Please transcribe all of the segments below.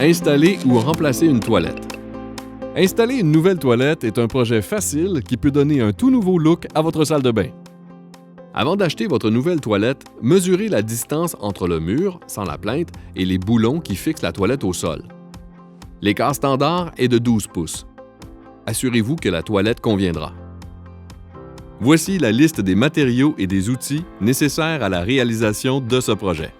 Installer ou remplacer une toilette. Installer une nouvelle toilette est un projet facile qui peut donner un tout nouveau look à votre salle de bain. Avant d'acheter votre nouvelle toilette, mesurez la distance entre le mur, sans la plainte, et les boulons qui fixent la toilette au sol. L'écart standard est de 12 pouces. Assurez-vous que la toilette conviendra. Voici la liste des matériaux et des outils nécessaires à la réalisation de ce projet.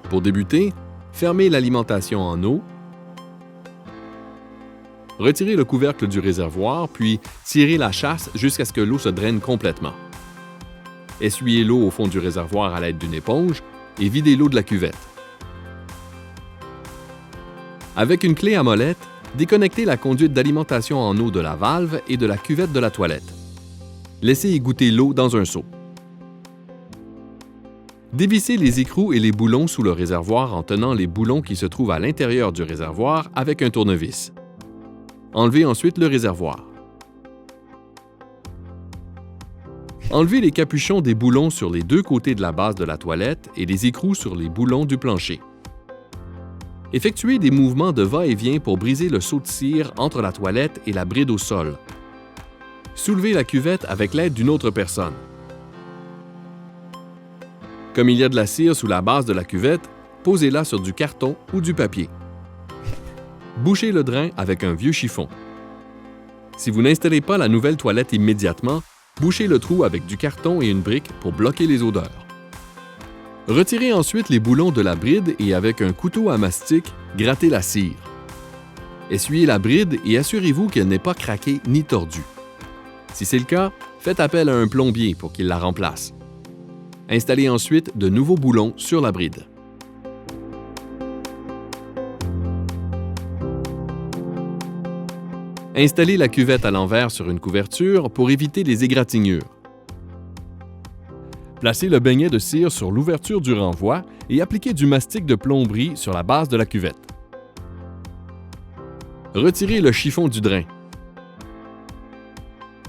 Pour débuter, fermez l'alimentation en eau, retirez le couvercle du réservoir, puis tirez la chasse jusqu'à ce que l'eau se draine complètement. Essuyez l'eau au fond du réservoir à l'aide d'une éponge et videz l'eau de la cuvette. Avec une clé à molette, déconnectez la conduite d'alimentation en eau de la valve et de la cuvette de la toilette. Laissez égoutter l'eau dans un seau. Dévissez les écrous et les boulons sous le réservoir en tenant les boulons qui se trouvent à l'intérieur du réservoir avec un tournevis. Enlevez ensuite le réservoir. Enlevez les capuchons des boulons sur les deux côtés de la base de la toilette et les écrous sur les boulons du plancher. Effectuez des mouvements de va-et-vient pour briser le seau de cire entre la toilette et la bride au sol. Soulevez la cuvette avec l'aide d'une autre personne. Comme il y a de la cire sous la base de la cuvette, posez-la sur du carton ou du papier. Bouchez le drain avec un vieux chiffon. Si vous n'installez pas la nouvelle toilette immédiatement, bouchez le trou avec du carton et une brique pour bloquer les odeurs. Retirez ensuite les boulons de la bride et avec un couteau à mastic, grattez la cire. Essuyez la bride et assurez-vous qu'elle n'est pas craquée ni tordue. Si c'est le cas, faites appel à un plombier pour qu'il la remplace. Installez ensuite de nouveaux boulons sur la bride. Installez la cuvette à l'envers sur une couverture pour éviter les égratignures. Placez le beignet de cire sur l'ouverture du renvoi et appliquez du mastic de plomberie sur la base de la cuvette. Retirez le chiffon du drain.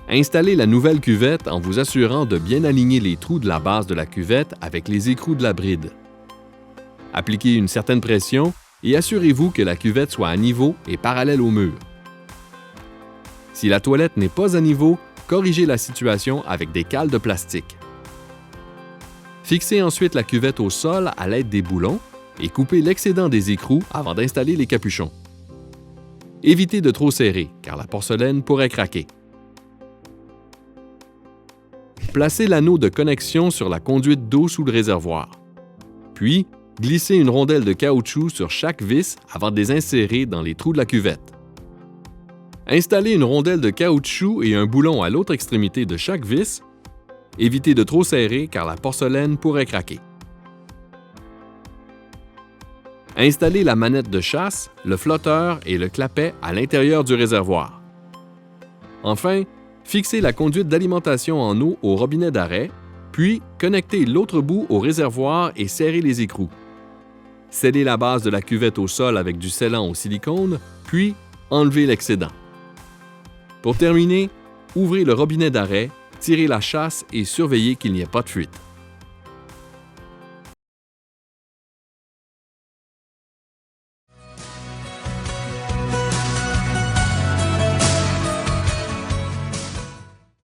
Installez la nouvelle cuvette en vous assurant de bien aligner les trous de la base de la cuvette avec les écrous de la bride. Appliquez une certaine pression et assurez-vous que la cuvette soit à niveau et parallèle au mur. Si la toilette n'est pas à niveau, corrigez la situation avec des cales de plastique. Fixez ensuite la cuvette au sol à l'aide des boulons et coupez l'excédent des écrous avant d'installer les capuchons. Évitez de trop serrer, car la porcelaine pourrait craquer. Placez l'anneau de connexion sur la conduite d'eau sous le réservoir. Puis, glissez une rondelle de caoutchouc sur chaque vis avant de les insérer dans les trous de la cuvette. Installez une rondelle de caoutchouc et un boulon à l'autre extrémité de chaque vis. Évitez de trop serrer car la porcelaine pourrait craquer. Installez la manette de chasse, le flotteur et le clapet à l'intérieur du réservoir. Enfin, fixez la conduite d'alimentation en eau au robinet d'arrêt, puis connectez l'autre bout au réservoir et serrez les écrous. Scellez la base de la cuvette au sol avec du scellant au silicone, puis enlevez l'excédent. Pour terminer, ouvrez le robinet d'arrêt, tirez la chasse et surveillez qu'il n'y ait pas de fuite.